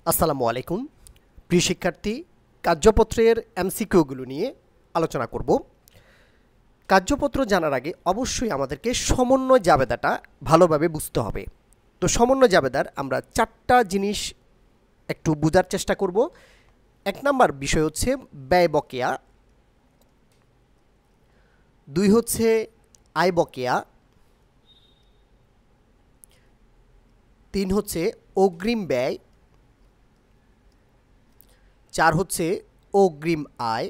আসসালামু আলাইকুম প্রিয় শিক্ষার্থী, কার্যপত্রের এমসিকিউগুলো নিয়ে আলোচনা করব। কার্যপত্র জানার আগে অবশ্যই আমাদেরকে সমন্বয় জাবেদাটা ভালোভাবে বুঝতে হবে। তো সমন্বয় জাবেদার আমরা 4টা জিনিস একটু বোঝার চেষ্টা করব। 1 নাম্বার বিষয় হচ্ছে ব্যয় বকেয়া, 2 হচ্ছে আয় বকেয়া, 3 হচ্ছে অগ্রিম ব্যয়, 4 হচ্ছে অগ্রিম আয়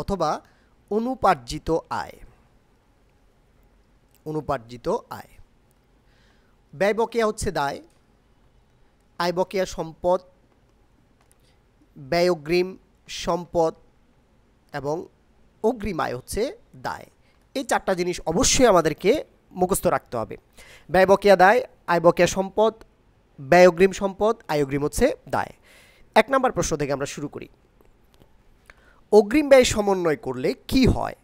অথবা অনুপার্জিত আয়। অনুপার্জিত আয়। ব্যয় বকেয়া হচ্ছে দায়, আয় বকেয়া সম্পদ, ব্যয় অগ্রিম সম্পদ এবং অগ্রিম আয় হচ্ছে দায়। এই 4টা জিনিস অবশ্যই আমাদেরকে মুখস্থ রাখতে হবে। ব্যয় বকেয়া দায়, আয় বকেয়া সম্পদ, ব্যয় অগ্রিম সম্পদ, আয় অগ্রিম হচ্ছে দায়। 1 নম্বর প্রশ্ন থেকে আমরা শুরু করি। অগ্রিম ব্যয় সমন্বয় করলে কি হয়?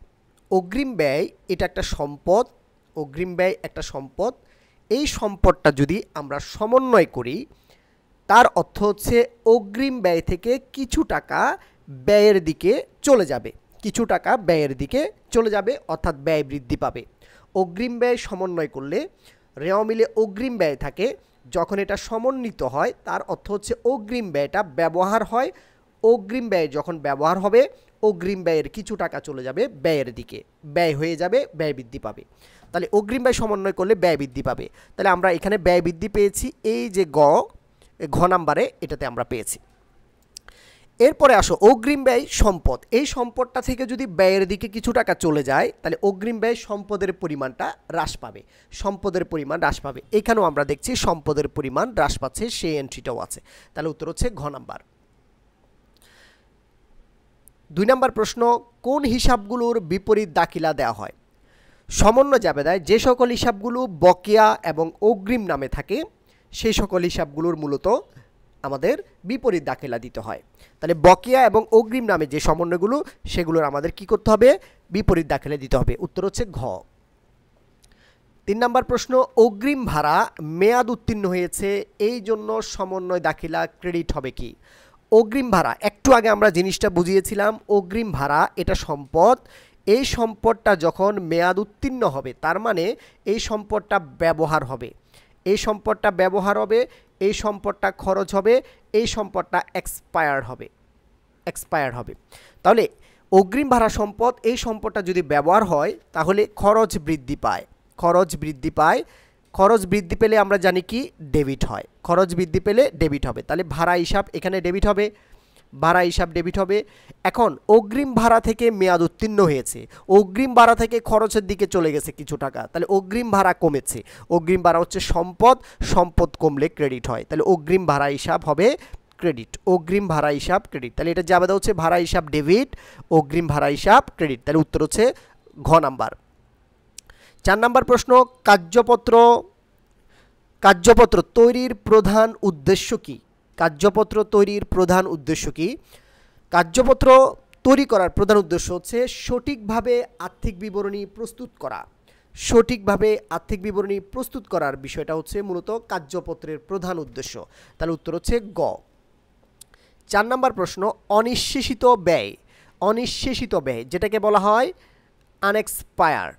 অগ্রিম ব্যয় এটা একটা সম্পদ, অগ্রিম ব্যয় একটা সম্পদ। এই সম্পদটা যদি আমরা সমন্বয় করি তার অর্থ হচ্ছে অগ্রিম ব্যয় থেকে কিছু টাকা ব্যয়ের দিকে চলে যাবে, কিছু টাকা ব্যয়ের দিকে চলে যাবে, অর্থাৎ ব্যয় বৃদ্ধি পাবে। অগ্রিম ব্যয় সমন্বয় করলে রেওয়া মিলে অগ্রিম ব্যয় থাকে, যখন এটা সমন্বিত হয় তার অর্থ হচ্ছে অগ্রিম ব্যয়টা ব্যবহার হয়। অগ্রিম ব্যয় যখন ব্যবহার হবে অগ্রিম ব্যয়ের কিছু টাকা চলে যাবে ব্যয়ের দিকে, ব্যয় হয়ে যাবে, ব্যয় বৃদ্ধি পাবে। তাহলে অগ্রিম ব্যয় সমন্বয় করলে ব্যয় বৃদ্ধি পাবে। তাহলে আমরা এখানে ব্যয় বৃদ্ধি পেয়েছি, এই যে ঘ নাম্বারে এটাতে আমরা পেয়েছি। এরপরে আসো অগ্রিম ব্যয় সম্পদ। এই সম্পদটা থেকে যদি ব্যয়ের দিকে কিছু টাকা চলে যায় তাহলে অগ্রিম ব্যয় সম্পদের পরিমাণটা হ্রাস পাবে, সম্পদের পরিমাণ হ্রাস পাবে। এখানেও আমরা দেখছি সম্পদের পরিমাণ হ্রাস পাচ্ছে, সেই এন্ট্রিটাও আছে। তাহলে উত্তর হচ্ছে ঘ নাম্বার। 2 নম্বর প্রশ্ন, কোন হিসাবগুলোর বিপরীত দাখিলা দেওয়া হয়? সমন্বয় জাবেদায় যে সকল হিসাবগুলো বকেয়া এবং অগ্রিম নামে থাকে সেই সকল হিসাবগুলোর মূলত আমাদের বিপরীত দাখিলা দিতে হয়। তাহলে বকেয়া এবং অগ্রিম নামে যে সমন্বয়গুলো সেগুলোর আমাদের কি করতে হবে? বিপরীত দাখিলা দিতে হবে। উত্তর হচ্ছে ঘ। 3 নম্বর প্রশ্ন, অগ্রিম ভাড়া মেয়াদ উত্তীর্ণ হয়েছে এই জন্য সমন্বয় দাখিলা ক্রেডিট হবে কি? অগ্রিম ভাড়া একটু আগে আমরা জিনিসটা বুঝিয়েছিলাম। অগ্রিম ভাড়া এটা সম্পদ, এই সম্পদটা যখন মেয়াদ উত্তীর্ণ হবে তার মানে এই সম্পদটা ব্যবহার হবে, এই সম্পদটা ব্যবহার হবে, এই সম্পদটা খরচ হবে, এই সম্পদটা এক্সপায়ার্ড হবে। তাহলে অগ্রিম ভাড়া সম্পদ, এই সম্পদটা যদি ব্যবহার হয় তাহলে খরচ বৃদ্ধি পায়, খরচ বৃদ্ধি পায়। খরচ বৃদ্ধি পেলে আমরা জানি কি ডেবিট হয়, খরচ বৃদ্ধি পেলে ডেবিট হবে। তাহলে ভাড়া হিসাব এখানে ডেবিট হবে, ভাড়া হিসাব ডেবিট হবে। এখন অগ্রিম ভাড়া থেকে মেয়াদ উত্তীর্ণ হয়েছে, অগ্রিম ভাড়া থেকে খরচের দিকে চলে গেছে কিছু টাকা, তাহলে অগ্রিম ভাড়া কমেছে। অগ্রিম ভাড়া হচ্ছে সম্পদ, সম্পদ কমলে ক্রেডিট হয়, তাহলে অগ্রিম ভাড়া হিসাব হবে ক্রেডিট, অগ্রিম ভাড়া হিসাব ক্রেডিট। তাহলে এটা জাবেদা হচ্ছে ভাড়া হিসাব ডেবিট, অগ্রিম ভাড়া হিসাব ক্রেডিট। তাহলে উত্তর হচ্ছে ঘ নাম্বার। 4 নম্বর প্রশ্ন, কার্যপত্র তৈরির প্রধান উদ্দেশ্য কি? কার্যপত্র তৈরির প্রধান উদ্দেশ্য কি? কার্যপত্র তৈরি করার প্রধান উদ্দেশ্য হচ্ছে সঠিকভাবে আর্থিক বিবরণী প্রস্তুত করা। সঠিকভাবে আর্থিক বিবরণী প্রস্তুত করার বিষয়টা হচ্ছে মূলত কার্যপত্রের প্রধান উদ্দেশ্য। তাহলে উত্তর হচ্ছে গ। 4 নম্বর প্রশ্ন, অনিঃশেষিত ব্যয়। অনিঃশেষিত ব্যয় যেটাকে বলা হয় আনএক্সপায়ার,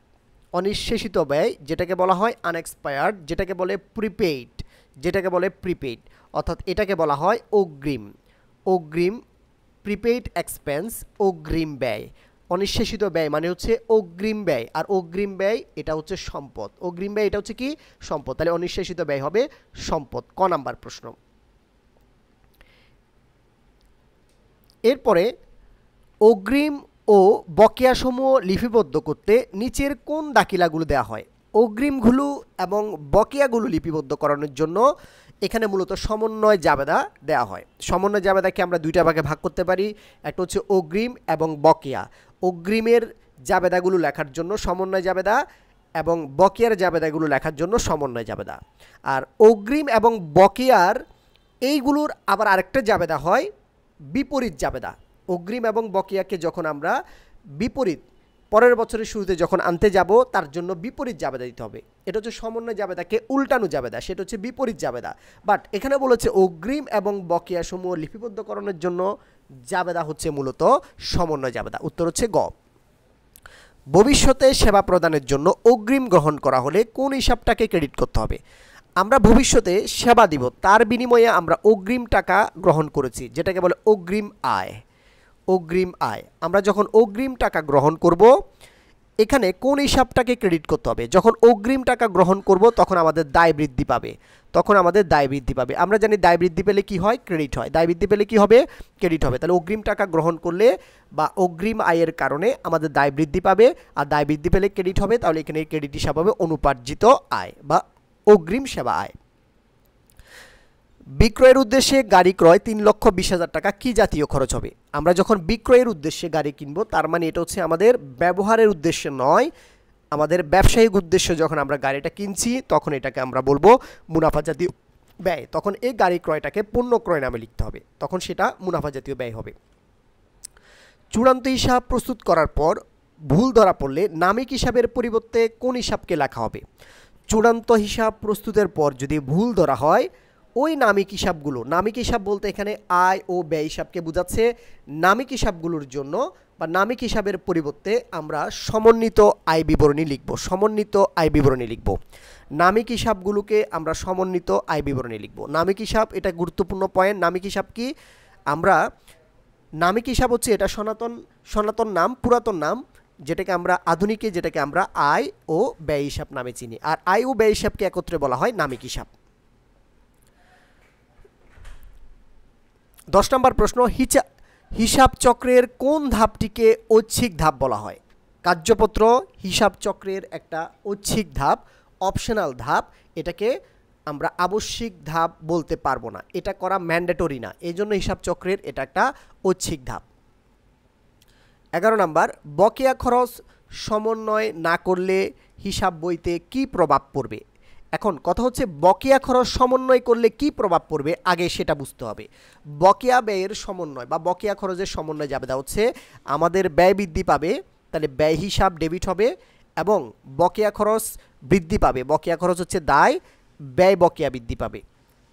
অনিঃশেষিত ব্যয় যেটাকে বলা হয় আনএক্সপায়ার্ড, যেটাকে বলে প্রিপেইড, যেটাকে বলে প্রিপেইড, অর্থাৎ এটাকে বলা হয় অগ্রিম। অগ্রিম প্রিপেইড এক্সপেন্স, অগ্রিম ব্যয়। অনিঃশেষিত ব্যয় মানে হচ্ছে অগ্রিম ব্যয়, আর অগ্রিম ব্যয় এটা হচ্ছে সম্পদ। অগ্রিম ব্যয় এটা হচ্ছে কি সম্পদ, তাহলে অনিঃশেষিত ব্যয় হবে সম্পদ। ক নাম্বার প্রশ্ন। এরপরে অগ্রিম ও বকেয়াসমূহ লিপিবদ্ধ করতে নিচের কোন দাখিলাগুলো দেওয়া হয়? অগ্রিমগুলো এবং বকেয়াগুলো লিপিবদ্ধ করানোর জন্য এখানে মূলত সমন্বয় জাবেদা দেওয়া হয়। সমন্বয় জাবেদাকে আমরা 2টা ভাগে ভাগ করতে পারি, একটা হচ্ছে অগ্রিম এবং বকেয়া। অগ্রিমের জাবেদাগুলো লেখার জন্য সমন্বয় জাবেদা এবং বকেয়ার জাবেদাগুলো লেখার জন্য সমন্বয় জাবেদা। আর অগ্রিম এবং বকেয়ার এইগুলোর আবার আরেকটা জাবেদা হয় বিপরীত জাবেদা। অগ্রিম এবং বকেয়াকে যখন আমরা বিপরীত পরের বছরের শুরুতে যখন আনতে যাব তার জন্য বিপরীত জাবেদা দিতে হবে। এটা হচ্ছে সমন্বয় জাবেদাকে উল্টানো জাবেদা, সেটা হচ্ছে বিপরীত জাবেদা। বাট এখানে বলেছে অগ্রিম এবং বকেয়া সমূহ লিপিবদ্ধকরণের জন্য জাবেদা হচ্ছে মূলত সমন্বয় জাবেদা। উত্তর হচ্ছে গ। ভবিষ্যতে সেবা প্রদানের জন্য অগ্রিম গ্রহণ করা হলে কোন হিসাবটাকে ক্রেডিট করতে হবে? আমরা ভবিষ্যতে সেবা দিব, তার বিনিময়ে আমরা অগ্রিম টাকা গ্রহণ করেছি, যেটাকে বলে অগ্রিম আয়। অগ্রিম আয়, আমরা যখন অগ্রিম টাকা গ্রহণ করব, এখানে কোন হিসাবটাকে ক্রেডিট করতে হবে? যখন অগ্রিম টাকা গ্রহণ করব তখন আমাদের দায় বৃদ্ধি পাবে, তখন আমাদের দায় বৃদ্ধি পাবে। আমরা জানি দায় বৃদ্ধি পেলে কি হয়? ক্রেডিট হয়। দায় বৃদ্ধি পেলে কি হবে? ক্রেডিট হবে। তাহলে অগ্রিম টাকা গ্রহণ করলে বা অগ্রিম আয়ের কারণে আমাদের দায় বৃদ্ধি পাবে, আর দায় বৃদ্ধি পেলে ক্রেডিট হবে। তাহলে এখানে ক্রেডিট হিসাব হবে অনুপার্জিত আয় বা অগ্রিম সেবা আয়। বিক্রয়ের উদ্দেশ্যে গাড়ি ক্রয় 3,20,000 টাকা কি জাতীয় খরচ হবে? আমরা যখন বিক্রয়ের উদ্দেশ্যে গাড়ি কিনবো, তার মানে এটা হচ্ছে আমাদের ব্যবহারের উদ্দেশ্যে নয়, আমাদের ব্যবসায়িক উদ্দেশ্যে যখন আমরা গাড়িটা কিনছি তখন এটাকে আমরা বলবো মুনাফা জাতীয় ব্যয়। তখন এই গাড়ি ক্রয়টাকে পণ্য ক্রয় নামে লিখতে হবে, তখন সেটা মুনাফা জাতীয় ব্যয় হবে। চূড়ান্ত হিসাব প্রস্তুত করার পর ভুল ধরা পড়লে নামিক হিসাবের পরিবর্তে কোন হিসাবকে লেখা হবে? চূড়ান্ত হিসাব প্রস্তুতের পর যদি ভুল ধরা হয়, ওই নামিক হিসাবগুলো, নামিক হিসাব বলতে এখানে আয় ও ব্যয় হিসাবকে বোঝাচ্ছে, নামিক হিসাবগুলোর জন্য বা নামিক হিসাবের পরিবর্তে আমরা সমন্বিত আয় বিবরণী লিখব। সমন্বিত আয় বিবরণী লিখব। নামিক হিসাবগুলোকে আমরা সমন্বিত আয় বিবরণী লিখব। নামিক হিসাব, এটা গুরুত্বপূর্ণ পয়েন্ট। নামিক হিসাব কি? আমরা নামিক হিসাব হচ্ছে এটা সনাতন নাম, পুরাতন নাম, যেটাকে আমরা আধুনিকে যেটাকে আমরা আয় ও ব্যয় হিসাব নামে চিনি, আর আয় ও ব্যয় হিসাবকে একত্রে বলা হয় নামিক হিসাব। 10 নম্বর প্রশ্ন, হিসাব চক্রের কোন ধাপটিকে ঐচ্ছিক ধাপ বলা হয়? কার্যপত্র হিসাব চক্রের একটা ঐচ্ছিক ধাপ, অপশনাল ধাপ। এটাকে আমরা আবশ্যিক ধাপ বলতে পারবো না, এটা করা ম্যান্ডেটরি না, এই জন্য হিসাব চক্রের এটা একটা ঐচ্ছিক ধাপ। 11 নম্বর, বকেয়া খরচ সমন্বয় না করলে হিসাব বইতে কি প্রভাব পড়বে? এখন কথা হচ্ছে বকেয়া খরচ সমন্বয় করলে কি প্রভাব পড়বে, আগে সেটা বুঝতে হবে। বকেয়া ব্যয়ের সমন্বয় বা বকেয়া খরচের সমন্বয় জাবেদা হচ্ছে আমাদের ব্যয় বৃদ্ধি পাবে, তাহলে ব্যয় হিসাব ডেবিট হবে এবং বকেয়া খরচ বৃদ্ধি পাবে। বকেয়া খরচ হচ্ছে দায়, ব্যয় বকেয়া বৃদ্ধি পাবে,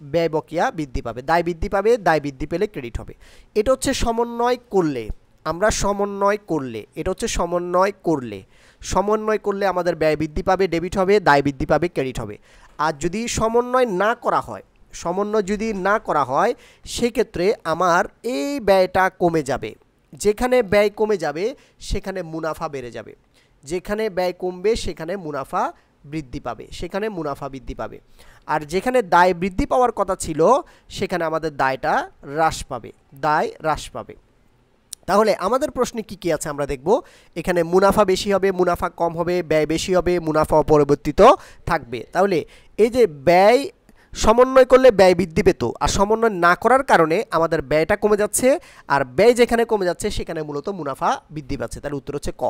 ব্যয় বকেয়া বৃদ্ধি পাবে, দায় বৃদ্ধি পাবে, দায় বৃদ্ধি পেলে ক্রেডিট হবে। এটা হচ্ছে সমন্বয় করলে, আমরা সমন্বয় করলে, এটা হচ্ছে সমন্বয় করলে, সমন্বয় করলে আমাদের ব্যয় বৃদ্ধি পাবে, ডেবিট হবে, দায় বৃদ্ধি পাবে, ক্রেডিট হবে। আর যদি সমন্বয় না করা হয়, সমন্বয় যদি না করা হয়, সেক্ষেত্রে আমার এই ব্যয়টা কমে যাবে। যেখানে ব্যয় কমে যাবে সেখানে মুনাফা বেড়ে যাবে, যেখানে ব্যয় কমবে সেখানে মুনাফা বৃদ্ধি পাবে, সেখানে মুনাফা বৃদ্ধি পাবে। আর যেখানে দায় বৃদ্ধি পাওয়ার কথা ছিল সেখানে আমাদের দায়টা হ্রাস পাবে, দায় হ্রাস পাবে। তাহলে আমাদের প্রশ্নে কি কি আছে আমরা দেখব। এখানে মুনাফা বেশি হবে, মুনাফা কম হবে, ব্যয় বেশি হবে, মুনাফা অপরিবর্তিত থাকবে। তাহলে এই যে ব্যয় সমন্বয় করলে ব্যয় বৃদ্ধি পেত, আর সমন্বয় না করার কারণে আমাদের ব্যয়টা কমে যাচ্ছে, আর ব্যয় যেখানে কমে যাচ্ছে সেখানে মূলত মুনাফা বৃদ্ধি পাচ্ছে। তাহলে উত্তর হচ্ছে ক।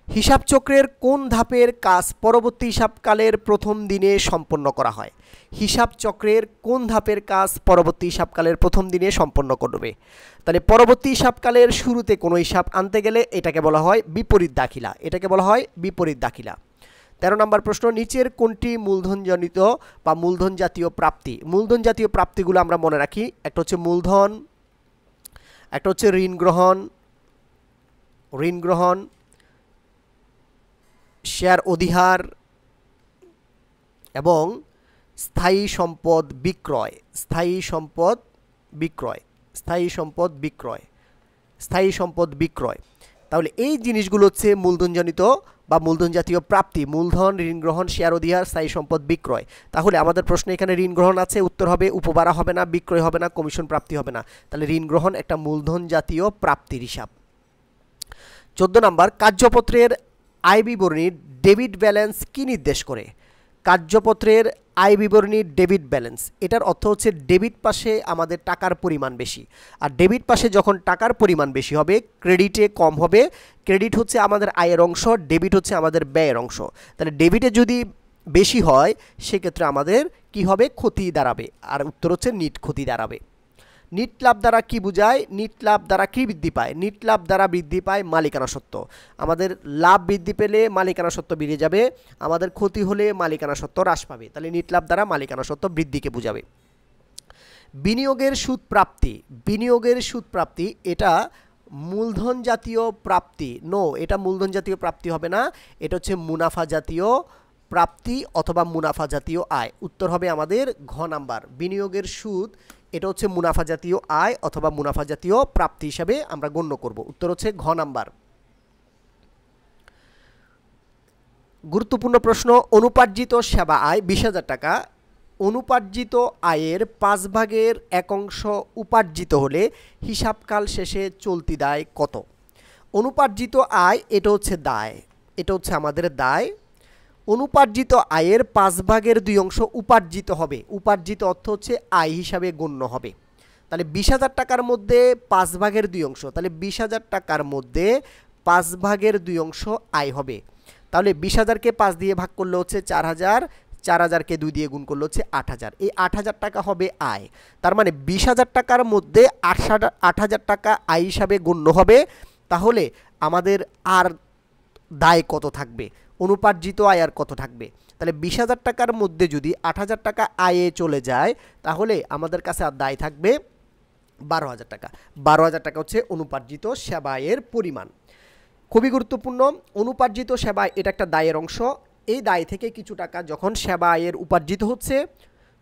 হিসাব চক্রের কোন ধাপের কাজ পরবর্তী হিসাবকালের প্রথম দিনে সম্পন্ন করা হয়? হিসাব চক্রের কোন ধাপের কাজ পরবর্তী হিসাবকালের প্রথম দিনে সম্পন্ন করবে? তাহলে পরবর্তী হিসাবকালের শুরুতে কোনো হিসাব আনতে গেলে এটাকে বলা হয় বিপরীত দাখিলা, এটাকে বলা হয় বিপরীত দাখিলা। 13 নম্বর প্রশ্ন, নিচের কোনটি মূলধনজনিত বা মূলধন জাতীয় প্রাপ্তি? মূলধন জাতীয় প্রাপ্তিগুলো আমরা মনে রাখি, একটা হচ্ছে মূলধন, একটা হচ্ছে ঋণ গ্রহণ, শেয়ার অধিহার এবং স্থায়ী সম্পদ বিক্রয়, স্থায়ী সম্পদ বিক্রয়। তাহলে এই জিনিসগুলো হচ্ছে মূলধনজনিত বা মূলধন জাতীয় প্রাপ্তি, মূলধন, ঋণ গ্রহণ, শেয়ার অধিহার, স্থায়ী সম্পদ বিক্রয়। তাহলে আমাদের প্রশ্নে এখানে ঋণ গ্রহণ আছে, উত্তর হবে উপবাড়া হবে না, বিক্রয় হবে না, কমিশন প্রাপ্তি হবে না। তাহলে ঋণ গ্রহণ একটা মূলধন জাতীয় প্রাপ্তির হিসাব। 14 নম্বর, কার্যপত্রের আয় বিবরণীর ডেবিট ব্যালেন্স কি নির্দেশ করে? কার্যপত্রের আয় বিবরণীর ডেবিট ব্যালেন্স, এটার অর্থ হচ্ছে ডেবিট পাশে আমাদের টাকার পরিমাণ বেশি, আর ডেবিট পাশে যখন টাকার পরিমাণ বেশি হবে ক্রেডিটে কম হবে। ক্রেডিট হচ্ছে আমাদের আয়ের অংশ, ডেবিট হচ্ছে আমাদের ব্যয়ের অংশ। তাহলে ডেবিটে যদি বেশি হয় সেক্ষেত্রে আমাদের কি হবে? ক্ষতি দাঁড়াবে, আর উত্তর হচ্ছে নিট ক্ষতি দাঁড়াবে। নিট লাভ দ্বারা কি বোঝায়? নিট লাভ দ্বারা কি বৃদ্ধি পায়? নিট লাভ দ্বারা বৃদ্ধি পায় মালিকানা সত্ত্ব। আমাদের লাভ বৃদ্ধি পেলে মালিকানা সত্ত্ব বেড়ে যাবে, আমাদের ক্ষতি হলে মালিকানা সত্ত্ব হ্রাস পাবে। তাহলে নিট লাভ দ্বারা মালিকানা সত্ত্ব বৃদ্ধিকে বোঝাবে। বিনিয়োগের সুদ প্রাপ্তি, বিনিয়োগের সুদ প্রাপ্তি এটা মূলধন জাতীয় প্রাপ্তি? নো, এটা মূলধন জাতীয় প্রাপ্তি হবে না, এটা হচ্ছে মুনাফা জাতীয় প্রাপ্তি অথবা মুনাফা জাতীয় আয়। উত্তর হবে আমাদের ঘ নাম্বার। বিনিয়োগের সুদ এটা হচ্ছে মুনাফা জাতীয় আয় অথবা মুনাফা জাতীয় প্রাপ্তি হিসাবে আমরা গণ্য করব। উত্তর হচ্ছে ঘ নাম্বার। গুরুত্বপূর্ণ প্রশ্ন, অনুপার্জিত সেবা আয় 20,000 টাকা। অনুপার্জিত আয়ের 1/5 উপার্জিত হলে হিসাবকাল শেষে চলতি দায় কত? অনুপার্জিত আয় এটা হচ্ছে দায়, এটা হচ্ছে আমাদের দায়। অনুপার্জিত আয়ের 5/2 উপার্জিত হবে। উপার্জিত অর্থ হচ্ছে আয় হিসাবে গণ্য হবে। তাহলে 20,000 টাকার মধ্যে 5/2, তাহলে 20,000 টাকার মধ্যে 5/2 আয় হবে। তাহলে 20,000কে 5 দিয়ে ভাগ করলে হচ্ছে 4,000, 4,000কে 2 দিয়ে গুণ করলে হচ্ছে 8,000। এই 8,000 টাকা হবে আয়। তার মানে 20,000 টাকার মধ্যে 8,000 টাকা আয় হিসাবে গণ্য হবে। তাহলে আমাদের আর দায় কত থাকবে? অনুপার্জিত আয় আর কত থাকবে? তাহলে 20,000 টাকার মধ্যে যদি 8,000 টাকা আয়ে চলে যায় তাহলে আমাদের কাছে আর দায় থাকবে 12,000 টাকা। 12,000 টাকা হচ্ছে অনুপার্জিত সেবা আয়ের পরিমাণ। খুবই গুরুত্বপূর্ণ, অনুপার্জিত সেবা এটা একটা দায়ের অংশ। এই দায় থেকে কিছু টাকা যখন সেবা আয়ের উপার্জিত হচ্ছে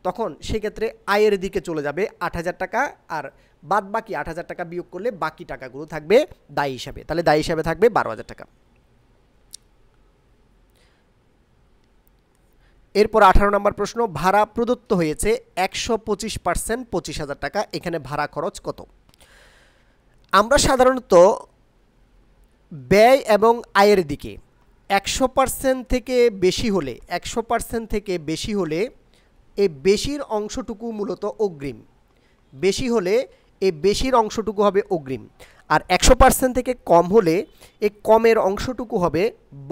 তখন সেক্ষেত্রে আয়ের দিকে চলে যাবে 8,000 টাকা, আর বাদ বাকি 8,000 টাকা বিয়োগ করলে বাকি টাকাগুলো থাকবে দায় হিসাবে। তাহলে দায় হিসাবে থাকবে 12,000 টাকা। এরপর 18 নম্বর প্রশ্ন, ভাড়া প্রদত্ত হয়েছে 125% 25,000 টাকা, এখানে ভাড়া খরচ কত? আমরা সাধারণত ব্যয় এবং আয়ের দিকে 100% থেকে বেশি হলে 100% থেকে বেশি হলে এই বেশির অংশটুকু মূলত অগ্রিম। বেশি হলে এই বেশির অংশটুকু হবে অগ্রিম, আর 100% থেকে কম হলে এই কমের অংশটুকু হবে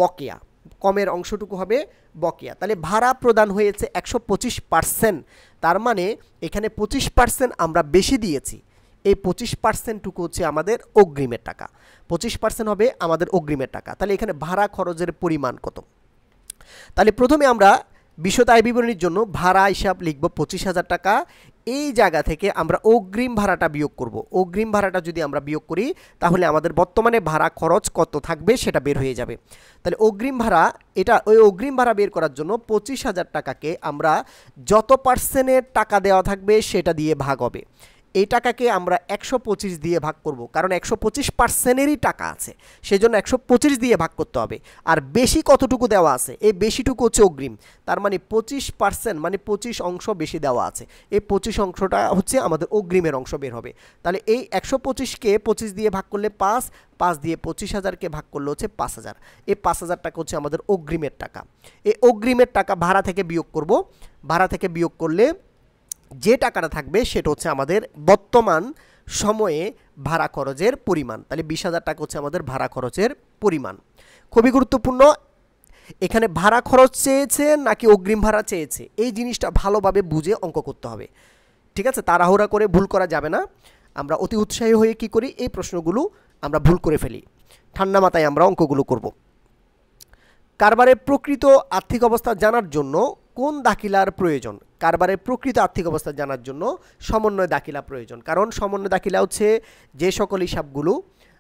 বকেয়া। কমের অংশটুকু হবে বকেয়া। তাহলে ভাড়া প্রদান হয়েছে 125%, তার মানে এখানে 25% আমরা বেশি দিয়েছি। এই 25%টুকু হচ্ছে আমাদের অগ্রিমের টাকা। 25% হবে আমাদের অগ্রিমের টাকা। তাহলে এখানে ভাড়া খরচের পরিমাণ কত? তাহলে প্রথমে আমরা বিশদ আয় বিবরণীর জন্য ভাড়া হিসাব লিখব 25,000 টাকা। এই জায়গা থেকে আমরা অগ্রিম ভাড়াটা বিয়োগ করব। অগ্রিম ভাড়াটা যদি আমরা বিয়োগ করি তাহলে আমাদের বর্তমানে ভাড়া খরচ কত থাকবে সেটা বের হয়ে যাবে। তাহলে অগ্রিম ভাড়া, এটা ওই অগ্রিম ভাড়া বের করার জন্য 25,000 টাকাকে আমরা যত পার্সেন্টের টাকা দেওয়া থাকবে সেটা দিয়ে ভাগ হবে। এই টাকাকে আমরা 125 দিয়ে ভাগ করব, কারণ 125%-এরই টাকা আছে, সেজন্য 125 দিয়ে ভাগ করতে হবে। আর বেশি কতটুকু দেওয়া আছে? এই বেশিটুকু হচ্ছে অগ্রিম। তার মানে 25%, মানে 25 অংশ বেশি দেওয়া আছে। এই 25 অংশটা হচ্ছে আমাদের অগ্রিমের অংশ বের হবে। তাহলে এই 125কে 25 দিয়ে ভাগ করলে 5, 5 দিয়ে 25,000কে ভাগ করলে হচ্ছে 5,000। এই 5,000 টাকা হচ্ছে আমাদের অগ্রিমের টাকা। এই অগ্রিমের টাকা ভাড়া থেকে বিয়োগ করব। ভাড়া থেকে বিয়োগ করলে যে টাকাটা থাকবে সেটা হচ্ছে আমাদের বর্তমান সময়ে ভাড়া খরচের পরিমাণ। তাহলে 20,000 টাকা হচ্ছে আমাদের ভাড়া খরচের পরিমাণ। খুবই গুরুত্বপূর্ণ, এখানে ভাড়া খরচ চেয়েছে নাকি অগ্রিম ভাড়া চেয়েছে এই জিনিসটা ভালোভাবে বুঝে অঙ্ক করতে হবে। ঠিক আছে, তাড়াহুড়া করে ভুল করা যাবে না। আমরা অতি উৎসাহী হয়ে কি করি, এই প্রশ্নগুলো আমরা ভুল করে ফেলি। ঠান্ডা মাথায় আমরা অঙ্কগুলো করব। কারবারের প্রকৃত আর্থিক অবস্থা জানার জন্য কোন দাখিলার প্রয়োজন? কারবারের প্রকৃত আর্থিক অবস্থা জানার জন্য সমন্বয় দাখিলা প্রয়োজন। কারণ সমন্বয় দাখিলা হচ্ছে যে সকল হিসাবগুলো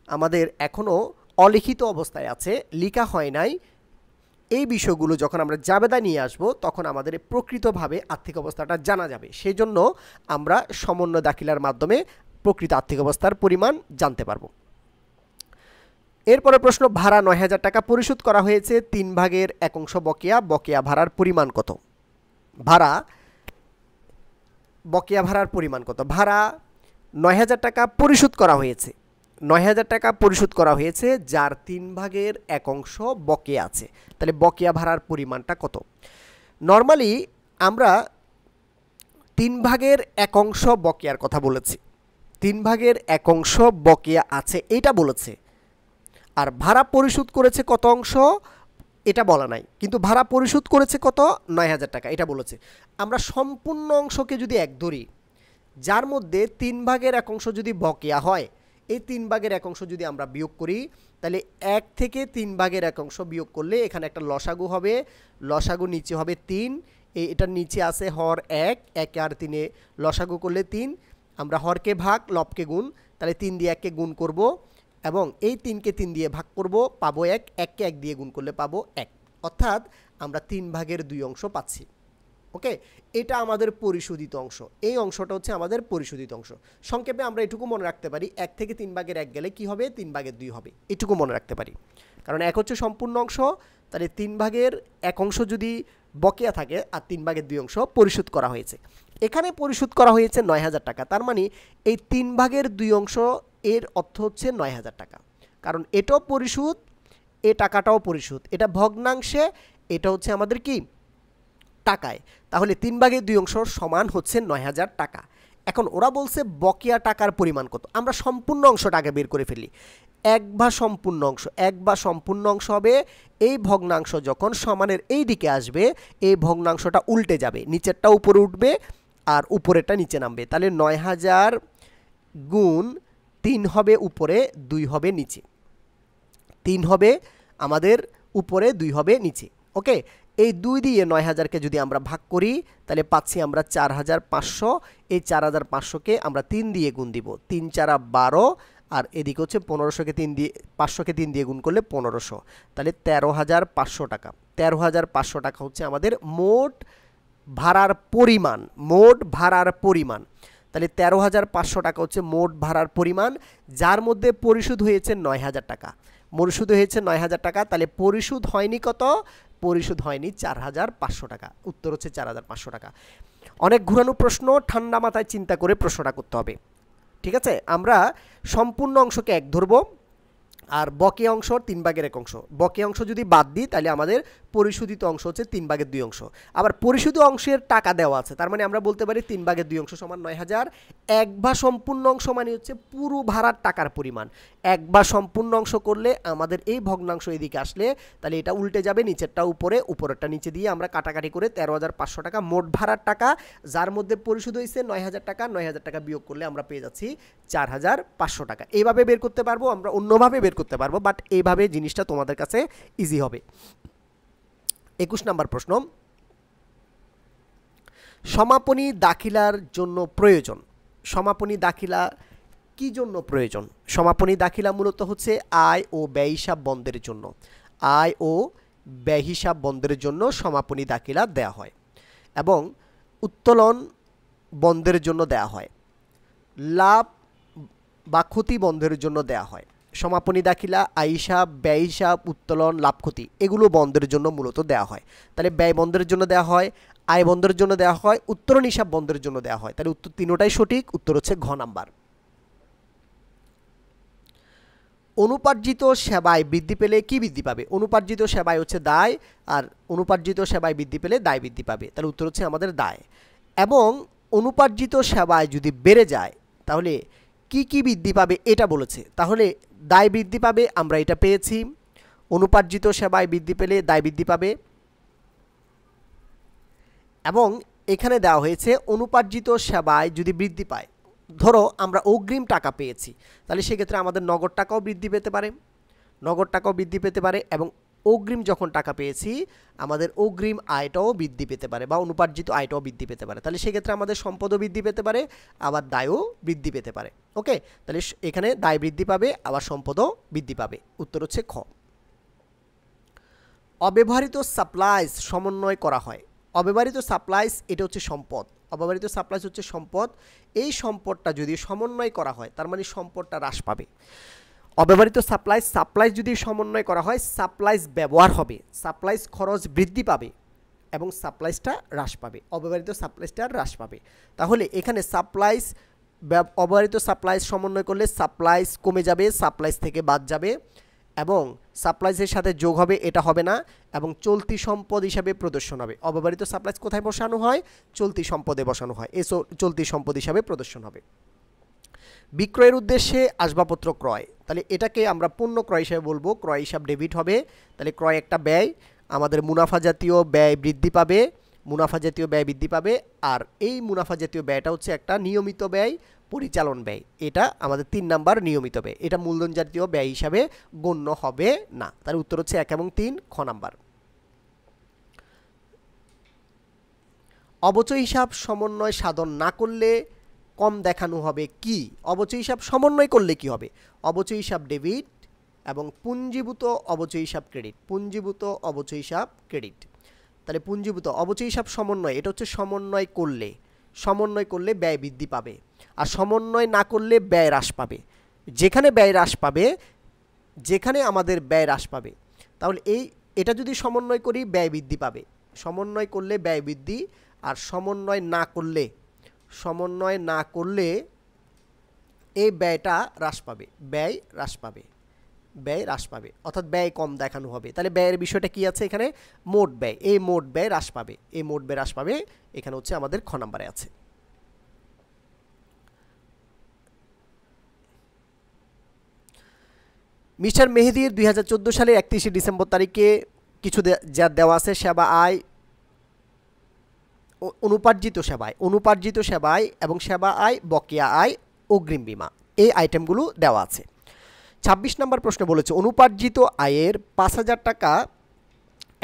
আমাদের এখনও অলিখিত অবস্থায় আছে, লেখা হয় নাই, এই বিষয়গুলো যখন আমরা জাবেদা নিয়ে আসব তখন আমাদের প্রকৃতভাবে আর্থিক অবস্থাটা জানা যাবে। সেই জন্য আমরা সমন্বয় দাখিলার মাধ্যমে প্রকৃত আর্থিক অবস্থার পরিমাণ জানতে পারব। এরপরে প্রশ্ন, ভাড়া 9,000 টাকা পরিশোধ করা হয়েছে, 3/1 বকেয়া, বকেয়া ভাড়ার পরিমাণ কত? ভাড়া বকেয়া ভাড়ার পরিমাণ কত? ভাড়া 9,000 টাকা পরিশোধ করা হয়েছে, 9,000 টাকা পরিশোধ করা হয়েছে, যার 3/1 বকেয়া আছে। তাহলে বকেয়া ভাড়ার পরিমাণটা কত? নর্মালি আমরা 3/1 বকেয়ার কথা বলেছি, 3/1 বকেয়া আছে এটা বলেছে। আর ভাড়া পরিশোধ করেছে কত অংশ এটা বলা নাই, কিন্তু ভাড়া পরিশোধ করেছে কত? 9,000 টাকা এটা বলেছে। আমরা সম্পূর্ণ অংশকে যদি 1 ধরি, যার মধ্যে 3 ভাগের 1 অংশ যদি বকেয়া হয়, এই 3 ভাগের 1 অংশ যদি আমরা বিয়োগ করি, তাহলে 1 থেকে 3 ভাগের 1 অংশ বিয়োগ করলে এখানে একটা লসাগু হবে। লসাগু নিচে হবে 3, এটার নিচে আছে হর 1, 1 আর 3 লসাগু করলে 3, আমরা হরকে ভাগ লবকে গুণ, তাহলে 3 দিয়ে 1কে গুণ করব এবং এই 3কে 3 দিয়ে ভাগ করব, পাবো 1, 1কে 1 দিয়ে গুণ করলে পাবো 1, অর্থাৎ আমরা 3 ভাগের 2 অংশ পাচ্ছি। ওকে, এটা আমাদের পরিশোধিত অংশ, এই অংশটা হচ্ছে আমাদের পরিশোধিত অংশ। সংক্ষেপে আমরা এটুকু মনে রাখতে পারি 1 থেকে 3 ভাগের 1 গেলে কি হবে, 3 ভাগের 2 হবে, এটুকু মনে রাখতে পারি। কারণ 1 হচ্ছে সম্পূর্ণ অংশ, তাহলে 3 ভাগের 1 অংশ যদি বকেয়া থাকে আর 3 ভাগের 2 অংশ পরিশোধ করা হয়েছে। এখানে পরিশোধ করা হয়েছে 9,000 টাকা, তার মানে এই 3 ভাগের 2 অংশ এর অর্থ হচ্ছে 9,000 টাকা। কারণ এটাও পরিশোধ, এ টাকাটাও পরিশোধ, এটা ভগ্নাংশে, এটা হচ্ছে আমাদের কি টাকায়। তাহলে 3 ভাগের 2 অংশ সমান হচ্ছে 9,000 টাকা। এখন ওরা বলছে বকেয়া টাকার পরিমাণ কত, আমরা সম্পূর্ণ অংশটাকে বের করে ফেলি। 1 বা সম্পূর্ণ অংশ, 1 বা সম্পূর্ণ অংশ হবে এই ভগ্নাংশ যখন সমানের এই দিকে আসবে, এই ভগ্নাংশটা উল্টে যাবে, নিচেরটা উপরে উঠবে আর উপরেরটা নিচে নামবে। তাহলে 9,000 গুণ 3 হবে উপরে, 2 হবে নিচে, 3 হবে আমাদের উপরে, 2 হবে নিচে। ওকে, এই 2 দিয়ে 9,000কে যদি আমরা ভাগ করি তাহলে পাচ্ছি আমরা 4,500। এই 4,500কে আমরা 3 দিয়ে গুণ দিব, 3 4 12, আর এদিকে হচ্ছে 1500কে 3 দিয়ে 500কে 3 দিয়ে গুণ করলে 1500, তাহলে 13,500 টাকা। 13,500 টাকা হচ্ছে আমাদের মোট ভাড়ার পরিমাণ, মোট ভাড়ার পরিমাণ। তাহলে 13,500 টাকা হচ্ছে মোট ভাড়ার পরিমাণ, যার মধ্যে পরিশোধ হয়েছে 9,000 টাকা। পরিশোধ হয়েছে 9,000 টাকা, তাহলে পরিশোধ হয়নি কত, পরিশোধ হয়নি 4,500 টাকা। উত্তর হচ্ছে 4,500 টাকা। অনেক ঘুরানো প্রশ্ন, ঠান্ডা মাথায় চিন্তা করে প্রশ্নটা করতে হবে। ঠিক আছে, আমরা সম্পূর্ণ অংশকে 1 ধরবো আর বকেয়া অংশ 3 ভাগের 1 অংশ, বকেয়া অংশ যদি বাদ দিই তাহলে আমাদের পরিশোধিত অংশ হচ্ছে 3 ভাগের 2 অংশ। আবার পরিশোধিত অংশের টাকা দেওয়া আছে, তার মানে আমরা বলতে পারি 3 ভাগের 2 অংশ সমান 9,000। 1 বা সম্পূর্ণ অংশ মানে হচ্ছে পুরো ভাড়ার টাকার পরিমাণ। 1 বা সম্পূর্ণ অংশ করলে আমাদের এই ভগ্নাংশ এদিকে আসলে তাহলে এটা উল্টে যাবে, নিচেরটা উপরে, উপরেরটা নিচে দিয়ে আমরা কাটাকাটি করে 13,500 টাকা মোট ভাড়ার টাকা, যার মধ্যে পরিশোধ হয়েছে 9,000 টাকা। 9,000 টাকা বিয়োগ করলে আমরা পেয়ে যাচ্ছি 4,500 টাকা। এইভাবে বের করতে পারবো, আমরা অন্যভাবে বের করতে পারবো, বাট এইভাবে জিনিসটা তোমাদের কাছে ইজি হবে। 21 নম্বর প্রশ্ন, সমাপনী দাখিলার জন্য প্রয়োজন। সমাপনী দাখিলা কি জন্য প্রয়োজন? সমাপনী দাখিলা মূলত হচ্ছে আয় ও ব্যয় হিসাব বন্ধের জন্য। আয় ও ব্যয় হিসাব বন্ধের জন্য সমাপনী দাখিলা দেয়া হয় এবং উত্তোলন বন্ধের জন্য দেয়া হয়, লাভ বা ক্ষতি বন্ধের জন্য দেয়া হয়। সমাপনী দাখিলা আয় হিসাব, ব্যয় হিসাব, উত্তোলন, লাভ ক্ষতি এগুলো বন্ধের জন্য মূলত দেওয়া হয়। তাহলে ব্যয় বন্ধের জন্য দেওয়া হয়, আয় বন্ধের জন্য দেওয়া হয়, উত্তোলন হিসাব বন্ধের জন্য দেওয়া হয়। তাহলে উত্তর তিনোটাই সঠিক, উত্তর হচ্ছে ঘ নাম্বার। অনুপার্জিত সেবায় বৃদ্ধি পেলে কি বৃদ্ধি পাবে? অনুপার্জিত সেবায় হচ্ছে দায়, আর অনুপার্জিত সেবায় বৃদ্ধি পেলে দায় বৃদ্ধি পাবে। তাহলে উত্তর হচ্ছে আমাদের দায়। এবং অনুপার্জিত সেবায় যদি বেড়ে যায় তাহলে কি কি বৃদ্ধি পাবে এটা বলেছে, তাহলে দায় বৃদ্ধি পাবে, আমরা এটা পেয়েছি। অনুপার্জিত সেবায় বৃদ্ধি পেলে দায় বৃদ্ধি পাবে এবং এখানে দেওয়া হয়েছে অনুপার্জিত সেবায় যদি বৃদ্ধি পায়, ধরো আমরা অগ্রিম টাকা পেয়েছি, তাহলে সেক্ষেত্রে আমাদের নগদ টাকাও বৃদ্ধি পেতে পারে, নগদ টাকাও বৃদ্ধি পেতে পারে এবং অগ্রিম যখন টাকা পেয়েছি আমাদের অগ্রিম আয়টাও বৃদ্ধি পেতে পারে বা অনুপার্জিত আয়টাও বৃদ্ধি পেতে পারে। তাহলে সেক্ষেত্রে আমাদের সম্পদও বৃদ্ধি পেতে পারে, আবার দায়ও বৃদ্ধি পেতে পারে। ওকে, তাহলে এখানে দায় বৃদ্ধি পাবে, আবার সম্পদও বৃদ্ধি পাবে। উত্তর হচ্ছে খ। অব্যবহৃত সাপ্লাইজ সমন্বয় করা হয়। অব্যবহৃত সাপ্লাইজ এটা হচ্ছে সম্পদ, অব্যবহৃত সাপ্লাইজ হচ্ছে সম্পদ। এই সম্পদটা যদি সমন্বয় করা হয় তার মানে সম্পদটা হ্রাস পাবে। অব্যবহৃত সাপ্লাইজ, সাপ্লাইজ যদি সমন্বয় করা হয় সাপ্লাইজ ব্যবহার হবে, সাপ্লাইজ খরচ বৃদ্ধি পাবে এবং সাপ্লাইজটা হ্রাস পাবে, অব্যবহৃত সাপ্লাইজটা হ্রাস পাবে। তাহলে এখানে সাপ্লাইজ অব্যবহৃত সাপ্লাইজ সমন্বয় করলে সাপ্লাইজ কমে যাবে, সাপ্লাইজ থেকে বাদ যাবে এবং সাপ্লাইজের সাথে যোগ হবে, এটা হবে না, এবং চলতি সম্পদ হিসাবে প্রদর্শন হবে। অব্যবহৃত সাপ্লাইজ কোথায় বসানো হয়? চলতি সম্পদে বসানো হয়, এই চলতি সম্পদ হিসাবে প্রদর্শন হবে। বিক্রয়ের উদ্দেশ্যে আসবাবপত্র ক্রয়, তাহলে এটাকে আমরা পণ্য ক্রয় হিসাবে বলবো, ক্রয় হিসাব ডেবিট হবে। তাহলে ক্রয় একটা ব্যয়, আমাদের মুনাফা জাতীয় ব্যয় বৃদ্ধি পাবে, মুনাফা জাতীয় ব্যয় বৃদ্ধি পাবে। আর এই মুনাফা জাতীয় ব্যয়টা হচ্ছে একটা নিয়মিত ব্যয়, পরিচালন ব্যয়। এটা আমাদের 3 নাম্বার নিয়মিত ব্যয়, এটা মূলধন জাতীয় ব্যয় হিসাবে গণ্য হবে না। তার উত্তর হচ্ছে 1 এবং 3 খ নাম্বার। অবচয় হিসাব সমন্বয় সাধন না করলে কম দেখানো হবে কি? অবচয় হিসাব সমন্বয় করলে কি হবে? অবচয় হিসাব ডেবিট এবং পুঞ্জীভূত অবচয় হিসাব ক্রেডিট। পুঞ্জীভূত অবচয় হিসাব ক্রেডিট। তাহলে পুঞ্জীভূত অবচয় হিসাব সমন্বয়, এটা হচ্ছে সমন্বয় করলে ব্যয় বৃদ্ধি পাবে, আর সমন্বয় না করলে ব্যয় হ্রাস পাবে। যেখানে ব্যয় হ্রাস পাবে, যেখানে আমাদের ব্যয় হ্রাস পাবে, তাহলে এটা যদি সমন্বয় করি ব্যয় বৃদ্ধি পাবে। সমন্বয় করলে ব্যয় বৃদ্ধি, আর সমন্বয় না করলে এই ব্যয়টা হ্রাস পাবে, ব্যয় হ্রাস পাবে, অর্থাৎ ব্যয় কম দেখানো হবে। তাহলে ব্যয়ের বিষয়টা কি আছে এখানে? মোট ব্যয়। এই মোট ব্যয় হ্রাস পাবে, এখানে হচ্ছে আমাদের খ নাম্বারে আছে। মিস্টার মেহেদির 2014 সালের 31 ডিসেম্বর তারিখে কিছু যা দেওয়া আছে, সেবা আয়, অনুপার্জিত সেবায় এবং সেবা আয়, বকেয়া আয়, অগ্রিম বীমা, এই আইটেমগুলো দেওয়া আছে। 26 নম্বর প্রশ্ন বলেছে অনুপার্জিত আয়ের 5,000 টাকা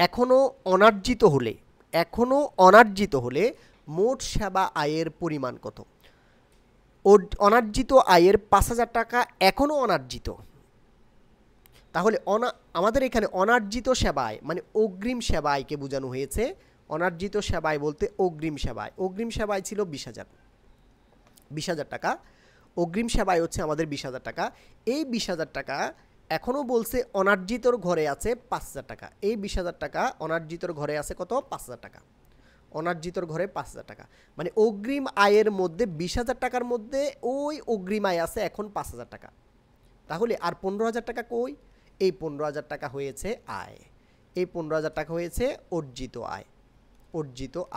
এখনও অনার্জিত হলে মোট সেবা আয়ের পরিমাণ কত? অনার্জিত আয়ের 5,000 টাকা এখনও অনার্জিত, তাহলে আমাদের এখানে অনার্জিত সেবায় মানে অগ্রিম সেবায়কে বোঝানো হয়েছে। অনার্জিত সেবায় বলতে অগ্রিম সেবায় ছিল 20,000 টাকা। অগ্রিম সেবায় হচ্ছে আমাদের 20,000 টাকা। এই 20,000 টাকা এখনও বলছে অনার্জিতর ঘরে আছে 5,000 টাকা। এই 20,000 টাকা অনার্জিতর ঘরে আছে কত? 5,000 টাকা। অনার্জিতর ঘরে 5,000 টাকা, মানে অগ্রিম আয়ের মধ্যে 20,000 টাকার মধ্যে ওই অগ্রিম আয় আছে এখন 5,000 টাকা। তাহলে আর 15,000 টাকা কই? এই 15,000 টাকা হয়েছে আয়, এই 15,000 টাকা হয়েছে অর্জিত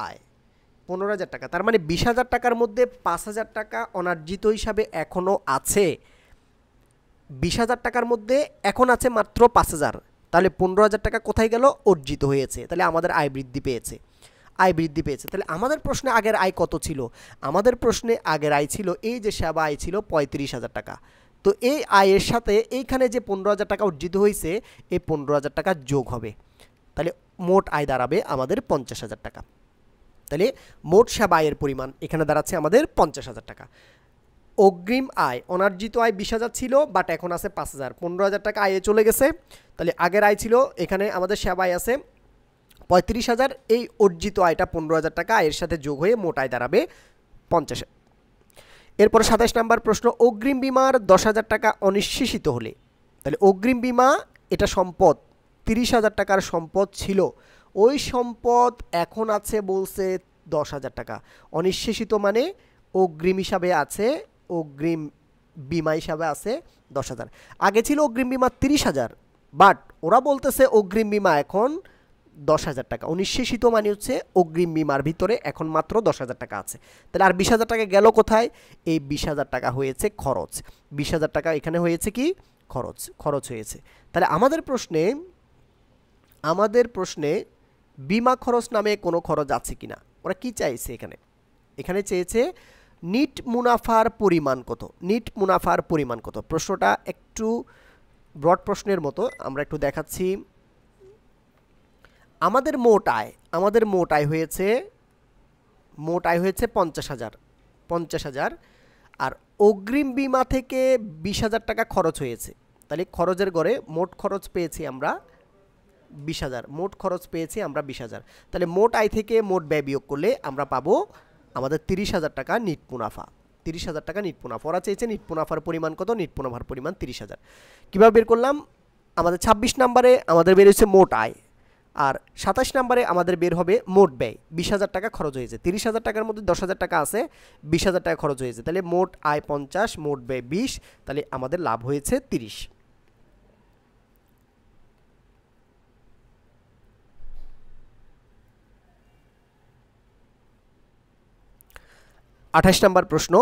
আয়। 15,000 টাকা, তার মানে 20,000 টাকার মধ্যে 5,000 টাকা অনার্জিত হিসাবে এখনও আছে। 20,000 টাকার মধ্যে এখন আছে মাত্র 5,000, তাহলে 15,000 টাকা কোথায় গেল? অর্জিত হয়েছে। তাহলে আমাদের আয় বৃদ্ধি পেয়েছে। তাহলে আমাদের প্রশ্নে আগের আয় কত ছিল? আমাদের প্রশ্নে আগের আয় ছিল, এই যে সেবা আয় ছিল 35,000 টাকা। তো এই আয়ের সাথে এইখানে যে 15,000 টাকা অর্জিত হয়েছে, এই 15,000 টাকা যোগ হবে, তাহলে মোট আয় দাঁড়াবে আমাদের 50,000 টাকা। তাহলে মোট সেবা আয়ের পরিমাণ এখানে দাঁড়াচ্ছে আমাদের 50,000 টাকা। অগ্রিম আয়, অনার্জিত আয় 20,000 ছিল, বাট এখন আছে 5,000, 15,000 টাকা আয়ে চলে গেছে। তাহলে আগের আয় ছিল, এখানে আমাদের সেবা আয় আছে 35,000, এই অর্জিত আয়টা 15,000 টাকা আয়ের সাথে যোগ হয়ে মোট আয় দাঁড়াবে 50,000। এরপর 27 নম্বর প্রশ্ন, অগ্রিম বীমার 10,000 টাকা অনিশ্চিত হলে, তাহলে অগ্রিম বীমা এটা সম্পদ, 30,000 টাকার সম্পদ ছিল, ওই সম্পদ এখন আছে বলছে 10,000 টাকা। অনিশ্চিত মানে অগ্রিম হিসাবে আছে, অগ্রিম বীমা হিসাবে আছে 10,000। আগে ছিল অগ্রিম বীমা 30,000, বাট ওরা বলতেছে অগ্রিম বীমা এখন 10,000 টাকা। অনিশ্চিত মানে হচ্ছে অগ্রিম বীমার ভিতরে এখন মাত্র 10,000 টাকা আছে। তাহলে আর 20,000 টাকা গেল কোথায়? এই 20,000 টাকা হয়েছে খরচ। 20,000 টাকা এখানে হয়েছে কি? খরচ হয়েছে। তাহলে আমাদের প্রশ্নে বিমা খরচ নামে কোনো খরচ আছে কিনা? ওরা কি চাইছে এখানে চেয়েছে নিট মুনাফার পরিমাণ কত। প্রশ্নটা একটু ব্রড প্রশ্নের মতো, আমরা একটু দেখাচ্ছি। আমাদের মোট আয় হয়েছে 50,000, আর অগ্রিম বীমা থেকে 20,000 টাকা খরচ হয়েছে। তাহলে খরচের ঘরে মোট খরচ পেয়েছি আমরা 20,000। তাহলে মোট আয় থেকে মোট ব্যয় বিয়োগ করলে আমরা পাবো আমাদের 30,000 টাকা নিট মুনাফা। 30,000 টাকা নিট মুনাফা। ওরা চেয়েছে নিট মুনাফার পরিমাণ কত? নিট মুনাফার পরিমাণ 30,000। কীভাবে বের করলাম? আমাদের 26 নম্বরে আমাদের বের হচ্ছে মোট আয়, আর 27 নম্বরে আমাদের বের হবে মোট ব্যয়। 20,000 টাকা খরচ হয়েছে, 30,000 টাকার মধ্যে 10,000 টাকা আছে, 20,000 টাকা খরচ হয়েছে। তাহলে মোট আয় 50, মোট ব্যয় 20, তাহলে আমাদের লাভ হয়েছে 30। 28 নম্বর প্রশ্ন,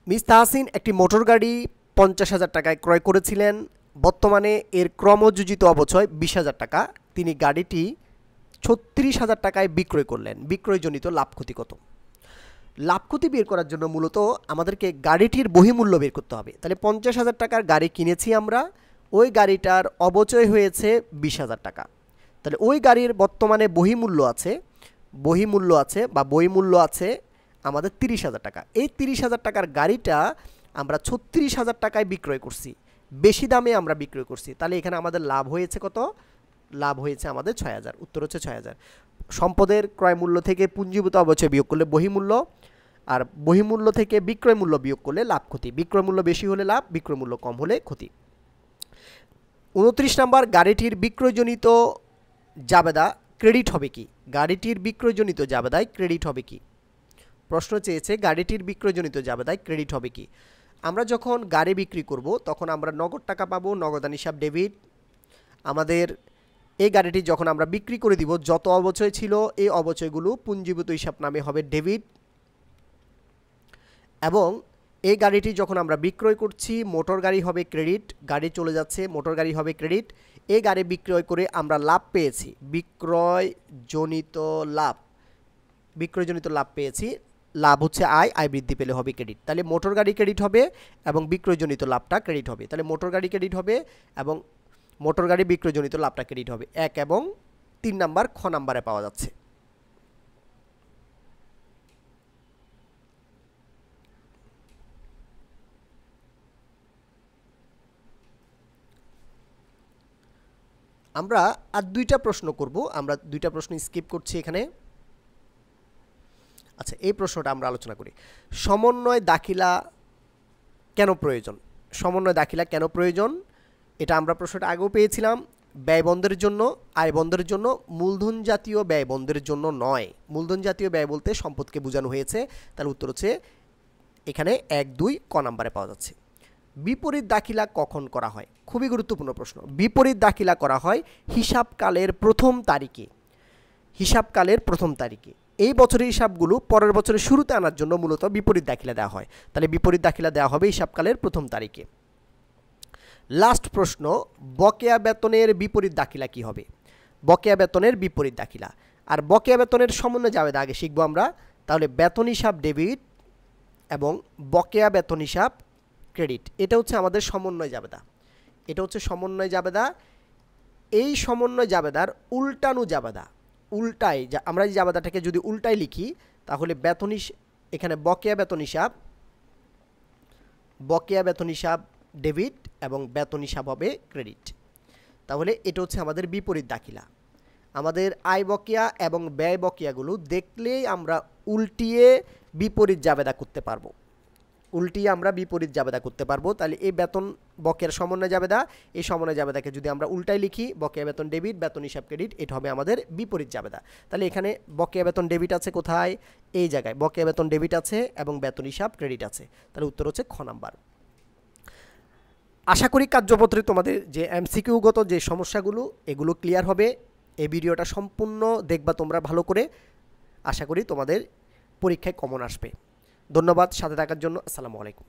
মিস তাহসিন একটি মোটর গাড়ি 50,000 টাকায় ক্রয় করেছিলেন। বর্তমানে এর ক্রমযোজিত অবচয় 20,000 টাকা। তিনি গাড়িটি 36,000 টাকায় বিক্রয় করলেন, বিক্রয়জনিত লাভ ক্ষতি কত? লাভ ক্ষতি বের করার জন্য মূলত আমাদেরকে গাড়িটির বহিমূল্য বের করতে হবে। তাহলে 50,000 টাকার গাড়ি কিনেছি আমরা, ওই গাড়িটার অবচয় হয়েছে 20,000 টাকা। তাহলে ওই গাড়ির বর্তমানে বহিমূল্য আছে আমাদের 30,000 টাকা। এই 30,000 টাকার গাড়িটা আমরা 36,000 টাকায় বিক্রয় করছি, বেশি দামে আমরা বিক্রয় করছি। তাহলে এখানে আমাদের লাভ হয়েছে কত? লাভ হয়েছে আমাদের 6,000। উত্তর হচ্ছে 6,000। সম্পদের ক্রয় মূল্য থেকে পুঞ্জীভূত অবচয় বিয়োগ করলে বহিমূল্য, আর বহিমূল্য থেকে বিক্রয় মূল্য বিয়োগ করলে লাভ ক্ষতি। বিক্রয় মূল্য বেশি হলে লাভ, বিক্রয় মূল্য কম হলে ক্ষতি। 29 নাম্বার, গাড়িটির বিক্রয়জনিত জাবেদা ক্রেডিট হবে কি? গাড়িটির বিক্রয়জনিত জাবেদায় ক্রেডিট হবে কি? প্রশ্ন চেয়েছে গাড়িটির বিক্রয়জনিত জাবেদায় ক্রেডিট হবে কি? আমরা যখন গাড়ি বিক্রি করব তখন আমরা নগদ টাকা পাবো, নগদান হিসাব ডেবিট। আমাদের এই গাড়িটি যখন আমরা বিক্রি করে দিব, যত অবচয় ছিল এই অবচয়গুলো পুঞ্জীভূত হিসাব নামে হবে ডেবিট। এবং এই গাড়িটি যখন আমরা বিক্রয় করছি, মোটর গাড়ি হবে ক্রেডিট, গাড়ি চলে যাচ্ছে, মোটর গাড়ি হবে ক্রেডিট। এই গাড়ি বিক্রয় করে আমরা লাভ পেয়েছি, বিক্রয়জনিত লাভ পেয়েছি। লাভ হচ্ছে আয়, আয় বৃদ্ধি পেলে হবে ক্রেডিট। তাহলে মোটর গাড়ি ক্রেডিট হবে এবং বিক্রয়জনিত লাভটা ক্রেডিট হবে। তাহলে মোটর গাড়ি ক্রেডিট হবে এবং মোটর গাড়ি বিক্রয়জনিত লাভটা ক্রেডিট হবে। 1 এবং 3 নাম্বার খ নাম্বারে পাওয়া যাচ্ছে। আমরা আর 2টা প্রশ্ন করব, আমরা 2টা প্রশ্ন স্কিপ করছি এখানে। আচ্ছা, এই প্রশ্নটা আমরা আলোচনা করি। সমন্বয় দাখিলা কেন প্রয়োজন? সমন্বয় দাখিলা কেন প্রয়োজন? এটা আমরা প্রশ্নটা আগেও পেয়েছিলাম। ব্যয় বন্ধের জন্য, আয় বন্ধের জন্য, মূলধন জাতীয় ব্যয় বন্ধের জন্য নয়। মূলধন জাতীয় ব্যয় বলতে সম্পদকে বোঝানো হয়েছে। তাহলে উত্তর হচ্ছে এখানে 1, 2 ক নাম্বারে পাওয়া যাচ্ছে। বিপরীত দাখিলা কখন করা হয়? খুবই গুরুত্বপূর্ণ প্রশ্ন। বিপরীত দাখিলা করা হয় হিসাবকালের প্রথম তারিখে। হিসাবকালের প্রথম তারিখে। এই বছরের হিসাবগুলো পরের বছরের শুরুতে আনার জন্য মূলত বিপরীত দাখিলা দেওয়া হয়। তাহলে বিপরীত দাখিলা দেওয়া হবে হিসাবকালের প্রথম তারিখে। লাস্ট প্রশ্ন, বকেয়া বেতনের বিপরীত দাখিলা কি হবে? বকেয়া বেতনের বিপরীত দাখিলা, আর বকেয়া বেতনের সমন্বয় জাবেদা আগে শিখবো আমরা। তাহলে বেতন হিসাব ডেবিট এবং বকেয়া বেতন হিসাব ক্রেডিট। এটা হচ্ছে আমাদের সমন্বয় জাবেদা। এটা হচ্ছে সমন্বয় জাবেদা। এই সমন্বয় জাবেদার উল্টানো জাবেদা, উল্টায় আমরা এই জাবেদাটাকে যদি উল্টায় লিখি তাহলে বেতন এখানে বকেয়া বেতন হিসাব ডেবিট এবং বেতন হিসাব হবে ক্রেডিট। তাহলে এটা হচ্ছে আমাদের বিপরীত দাখিলা। আমাদের আয় বকেয়া এবং ব্যয় বকেয়াগুলো দেখলেই আমরা উল্টিয়ে বিপরীত জাবেদা করতে পারবো। তাহলে এই বেতন বকেয়ার সমন্বয় জাবেদা, এই সমন্বয় জাবেদাকে যদি আমরা উল্টায় লিখি, বকেয়া বেতন ডেবিট, বেতন হিসাব ক্রেডিট, এটা হবে আমাদের বিপরীত জাবেদা। তাহলে এখানে বকেয়া বেতন ডেবিট আছে কোথায়? এই জায়গায় বকেয়া বেতন ডেবিট আছে এবং বেতন হিসাব ক্রেডিট আছে। তাহলে উত্তর হচ্ছে খ নাম্বার। আশা করি কার্যপত্রে তোমাদের যে এমসিকিউগত যে সমস্যাগুলো এগুলো ক্লিয়ার হবে। এই ভিডিওটা সম্পূর্ণ দেখবা তোমরা ভালো করে। আশা করি তোমাদের পরীক্ষায় কমন আসবে। ধন্যবাদ সাথে থাকার জন্য। আসসালামু আলাইকুম।